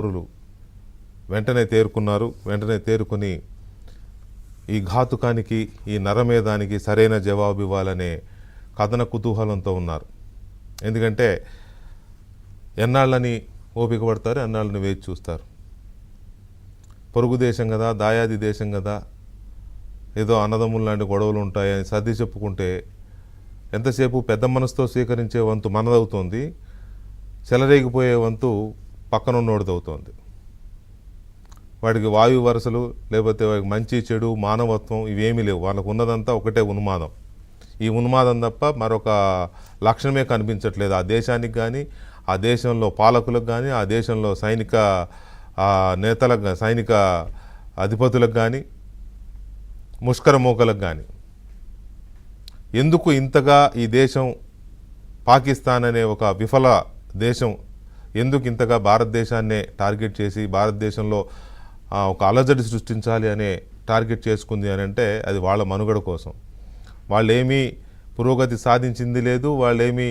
పౌరులు వెంటనే తేరుకున్నారు. వెంటనే తేరుకుని ఈ ఘాతుకానికి, ఈ నరమేధానికి సరైన జవాబు ఇవ్వాలనే కథన కుతూహలంతో ఉన్నారు. ఎందుకంటే ఎన్నాళ్ళని ఓపిక పడతారు, ఎన్నాళ్ళని వేచి చూస్తారు. పొరుగు దేశం కదా, దాయాది దేశం కదా, ఏదో అన్నదమ్ములు లాంటి గొడవలు ఉంటాయని సర్ది చెప్పుకుంటే ఎంతసేపు పెద్ద మనసుతో స్వీకరించే వంతు మనదవుతోంది, చెలరేగిపోయే వంతు పక్కనున్నోడిదవుతోంది. వాడికి వాయు వరసలు, లేకపోతే వాడికి మంచి చెడు మానవత్వం ఇవేమీ లేవు. వాళ్ళకు ఉన్నదంతా ఒకటే ఉన్మాదం. ఈ ఉన్మాదం తప్ప మరొక లక్షణమే కనిపించట్లేదు ఆ దేశానికి కానీ, ఆ దేశంలో పాలకులకు కానీ, ఆ దేశంలో సైనిక నేతలకు, సైనిక అధిపతులకు కానీ, ముష్కర మూకలకు కానీ. ఎందుకు ఇంతగా ఈ దేశం, పాకిస్తాన్ అనే ఒక విఫల దేశం ఎందుకు ఇంతగా భారతదేశాన్నే టార్గెట్ చేసి భారతదేశంలో ఒక అలజడి సృష్టించాలి అనే టార్గెట్ చేసుకుంది అని అంటే అది వాళ్ళ మనుగడ కోసం. వాళ్ళేమీ పురోగతి సాధించింది లేదు, వాళ్ళేమీ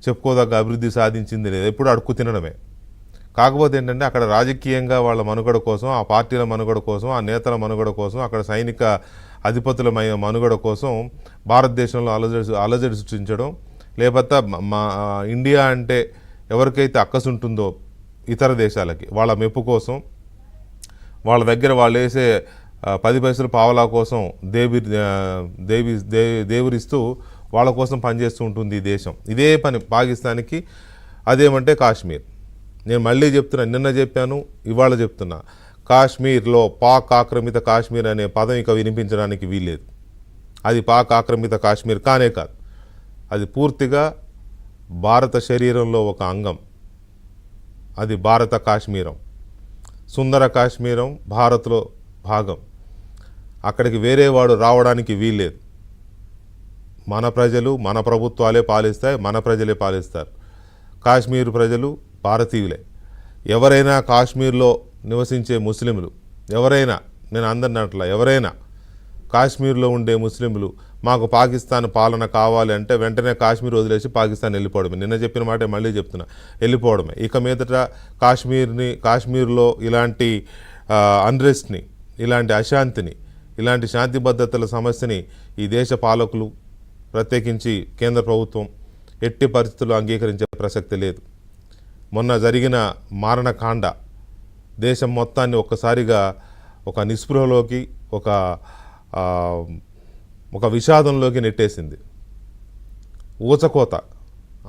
చెప్పుకోదగ్గ అభివృద్ధి సాధించింది లేదు, ఎప్పుడు అడుక్కు తినడమే. కాకపోతే ఏంటంటే అక్కడ రాజకీయంగా వాళ్ళ మనుగడ కోసం, ఆ పార్టీల మనుగడ కోసం, ఆ నేతల మనుగడ కోసం, అక్కడ సైనిక అధిపతుల మనుగడ కోసం భారతదేశంలో అలజడి సృష్టించడం, లేకపోతే ఇండియా అంటే ఎవరికైతే అక్కసు ఉంటుందో ఇతర దేశాలకి వాళ్ళ మెప్పు కోసం, వాళ్ళ దగ్గర వాళ్ళు వేసే 10 పైసలు పావలా కోసం దేవురిస్తూ వాళ్ళ కోసం పనిచేస్తూ ఉంటుంది ఈ దేశం. ఇదే పని పాకిస్తాన్కి. అదేమంటే కాశ్మీర్. నేను మళ్ళీ చెప్తున్నా, నిన్న చెప్పాను, ఇవాళ చెప్తున్నా, కాశ్మీర్లో పాక్ ఆక్రమిత కాశ్మీర్ అనే పదం ఇక వినిపించడానికి వీల్లేదు. అది పాక్ ఆక్రమిత కాశ్మీర్ కానే కాదు, అది పూర్తిగా భారత శరీరంలో ఒక అంగం. అది భారత కాశ్మీరం, సుందర కాశ్మీరం, భారత్లో భాగం. అక్కడికి వేరే వాడు రావడానికి వీల్లేదు. మన ప్రజలు, మన ప్రభుత్వాలే పాలిస్తాయి, మన ప్రజలే పాలిస్తారు. కాశ్మీర్ ప్రజలు భారతీయులే. ఎవరైనా కాశ్మీర్లో నివసించే ముస్లింలు ఎవరైనా, నేను అందరిని అట్లా, ఎవరైనా కాశ్మీర్లో ఉండే ముస్లింలు మాకు పాకిస్తాన్ పాలన కావాలి అంటే వెంటనే కాశ్మీర్ వదిలేసి పాకిస్తాన్ వెళ్ళిపోవడమే. నిన్న చెప్పిన మాట మళ్ళీ చెప్తున్నా, వెళ్ళిపోవడమే. ఇక మీదట కాశ్మీర్లో ఇలాంటి అన్రెస్ట్ని, ఇలాంటి అశాంతిని, ఇలాంటి శాంతి భద్రతల సమస్యని ఈ దేశ పాలకులు, ప్రత్యేకించి కేంద్ర ప్రభుత్వం ఎట్టి పరిస్థితుల్లో అంగీకరించే ప్రసక్తి లేదు. మొన్న జరిగిన మారణకాండ దేశం మొత్తాన్ని ఒక్కసారిగా ఒక నిస్పృహలోకి, ఒక విషాదంలోకి నెట్టేసింది. ఊచకోత,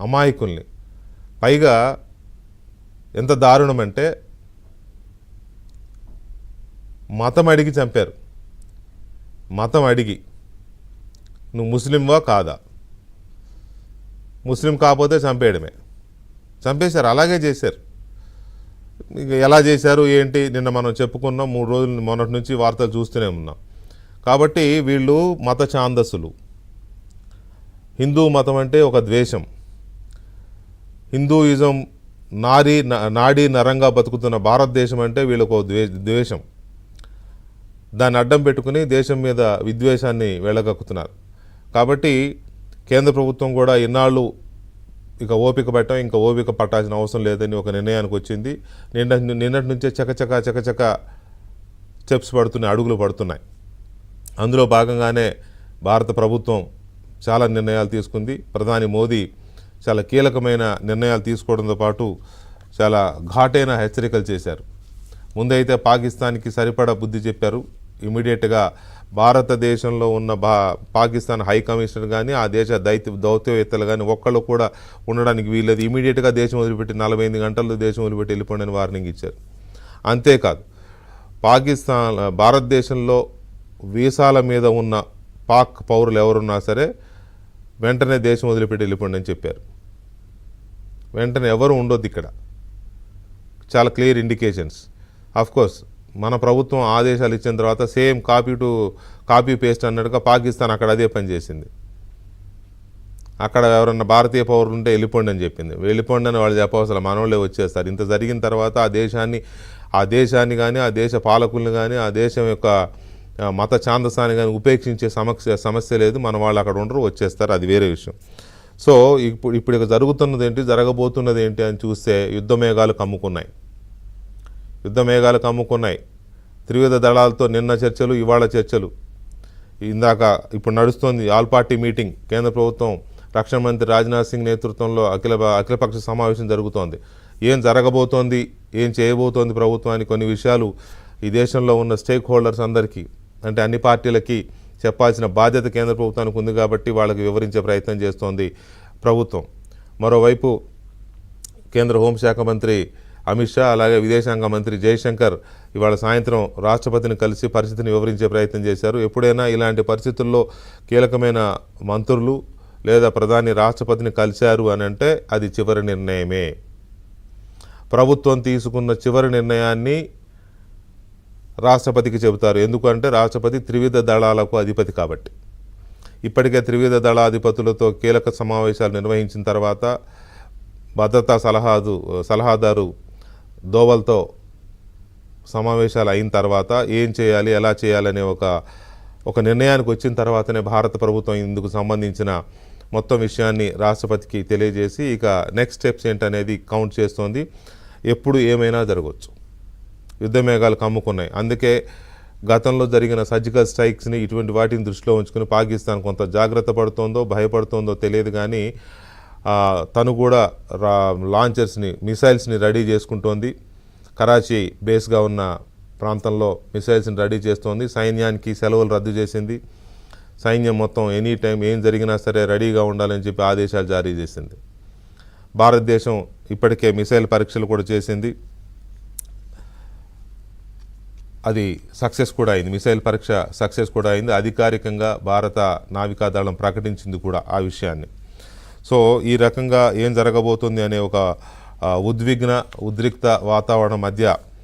అమాయకుల్ని. పైగా ఎంత దారుణమంటే మతం అడిగి చంపారు. మతం అడిగి, నువ్వు ముస్లింవా కాదా, ముస్లిం కాకపోతే చంపేయడమే. చంపేశారు, అలాగే చేశారు. ఇక ఎలా చేశారు ఏంటి నిన్న మనం చెప్పుకున్నాం. 3 రోజులు మొన్నటి నుంచి వార్తలు చూస్తూనే ఉన్నాం. కాబట్టి వీళ్ళు మత ఛాందస్సులు. హిందూ మతం అంటే ఒక ద్వేషం. హిందూయిజం నాడీ నరంగా బతుకుతున్న భారతదేశం అంటే వీళ్ళకు ద్వేషం. దాన్ని అడ్డం పెట్టుకుని దేశం మీద విద్వేషాన్ని వెళ్ళగక్కుతున్నారు. కాబట్టి కేంద్ర ప్రభుత్వం కూడా ఇన్నాళ్ళు ఇక ఓపిక పెట్టడం, ఇంకా ఓపిక పట్టాల్సిన అవసరం లేదని ఒక నిర్ణయానికి వచ్చింది. నిన్నటి నుంచే చకచక స్టెప్స్ పడుతున్నాయి, అడుగులు పడుతున్నాయి. అందులో భాగంగానే భారత ప్రభుత్వం చాలా నిర్ణయాలు తీసుకుంది. ప్రధాని మోదీ చాలా కీలకమైన నిర్ణయాలు తీసుకోవడంతో పాటు చాలా ఘాటైన హెచ్చరికలు చేశారు. ముందైతే పాకిస్తాన్కి సరిపడా బుద్ధి చెప్పారు. ఇమీడియట్గా భారతదేశంలో ఉన్న పాకిస్తాన్ హై కమిషనర్ కానీ, ఆ దేశ దౌత్యవేత్తలు కానీ ఒక్కళ్ళు కూడా ఉండడానికి వీల్లేదు. ఇమీడియట్గా దేశం వదిలిపెట్టి 48 గంటల్లో దేశం వదిలిపెట్టి వెళ్ళిపోండి అని వార్నింగ్ ఇచ్చారు. అంతేకాదు, భారతదేశంలో వీసాల మీద ఉన్న పాక్ పౌరులు ఎవరున్నా సరే వెంటనే దేశం వదిలిపెట్టి వెళ్ళిపోండి అని చెప్పారు. వెంటనే ఎవరు ఉండొద్దు ఇక్కడ. చాలా క్లియర్ ఇండికేషన్స్. కోర్స్ మన ప్రభుత్వం ఆదేశాలు ఇచ్చిన తర్వాత సేమ్ కాపీ పేస్ట్ అన్నట్టుగా పాకిస్తాన్ అక్కడ అదే పని చేసింది. అక్కడ ఎవరన్నా భారతీయ పౌరులు ఉంటే వెళ్ళిపోండి అని చెప్పింది. వెళ్ళిపోండి అని వాళ్ళు చెప్పవసరం, మనోళ్ళే వచ్చేస్తారు. ఇంత జరిగిన తర్వాత ఆ దేశాన్ని కానీ, ఆ దేశ పాలకుల్ని కానీ, ఆ దేశం యొక్క మత ఛాందసాన్ని కానీ ఉపేక్షించే సమస్య లేదు. మన వాళ్ళు అక్కడ ఉండరు, వచ్చేస్తారు, అది వేరే విషయం. సో ఇప్పుడు జరుగుతున్నది ఏంటి, జరగబోతున్నది ఏంటి అని చూస్తే యుద్ధ మేఘాలు కమ్ముకున్నాయి. యుద్ధ మేఘాలు కమ్ముకున్నాయి. త్రివిధ దళాలతో నిన్న చర్చలు, ఇవాళ చర్చలు. ఇందాక ఇప్పుడు నడుస్తోంది ఆల్ పార్టీ మీటింగ్. కేంద్ర ప్రభుత్వం రక్షణ మంత్రి రాజ్నాథ్ సింగ్ నేతృత్వంలో అఖిలపక్ష సమావేశం జరుగుతోంది. ఏం జరగబోతోంది, ఏం చేయబోతోంది ప్రభుత్వానికి, కొన్ని విషయాలు ఈ దేశంలో ఉన్న స్టేక్ హోల్డర్స్ అందరికీ, అంటే అన్ని పార్టీలకి చెప్పాల్సిన బాధ్యత కేంద్ర ప్రభుత్వానికి ఉంది కాబట్టి వాళ్ళకి వివరించే ప్రయత్నం చేస్తోంది ప్రభుత్వం. మరోవైపు కేంద్ర హోంశాఖ మంత్రి అమిత్ షా, అలాగే విదేశాంగ మంత్రి జయశంకర్ ఇవాళ సాయంత్రం రాష్ట్రపతిని కలిసి పరిస్థితిని వివరించే ప్రయత్నం చేశారు. ఎప్పుడైనా ఇలాంటి పరిస్థితుల్లో కీలకమైన మంత్రులు లేదా ప్రధాని రాష్ట్రపతిని కలిశారు అని అంటే అది చివరి నిర్ణయమే. ప్రభుత్వం తీసుకున్న చివరి నిర్ణయాన్ని రాష్ట్రపతికి చెబుతారు. ఎందుకంటే రాష్ట్రపతి త్రివిధ దళాలకు అధిపతి కాబట్టి. ఇప్పటికే త్రివిధ దళాధిపతులతో కీలక సమావేశాలు నిర్వహించిన తర్వాత భద్రతా సలహాదారు దోవల్తో సమావేశాలు అయిన తర్వాత ఏం చేయాలి, ఎలా చేయాలనే ఒక నిర్ణయానికి వచ్చిన తర్వాతనే భారత ప్రభుత్వం ఇందుకు సంబంధించిన మొత్తం విషయాన్ని రాష్ట్రపతికి తెలియజేసి ఇక నెక్స్ట్ స్టెప్స్ ఏంటనేది కౌంట్ చేస్తోంది. ఎప్పుడు ఏమైనా జరగవచ్చు. యుద్ధ మేఘాలు కమ్ముకున్నాయి. అందుకే గతంలో జరిగిన సర్జికల్ స్ట్రైక్స్ని ఇటువంటి వాటిని దృష్టిలో ఉంచుకుని పాకిస్తాన్ కొంత జాగ్రత్త పడుతోందో భయపడుతోందో తెలియదు, కానీ తను కూడా లాంచర్స్ని, మిసైల్స్ని రెడీ చేసుకుంటోంది. కరాచీ బేస్గా ఉన్న ప్రాంతంలో మిసైల్స్ని రెడీ చేస్తోంది. సైన్యానికి సెలవులు రద్దు చేసింది. సైన్యం మొత్తం ఎనీ టైం ఏం జరిగినా సరే రెడీగా ఉండాలని చెప్పి ఆదేశాలు జారీ చేసింది. భారతదేశం ఇప్పటికే మిసైల్ పరీక్షలు కూడా చేసింది. అది సక్సెస్ కూడా అయింది. మిసైల్ పరీక్ష సక్సెస్ కూడా అయింది. అధికారికంగా భారత నావికాదళం ప్రకటించింది కూడా ఆ విషయాన్ని. సో ఈ రకంగా ఏం జరగబోతుంది అనే ఒక ఉద్రిక్త వాతావరణం మధ్య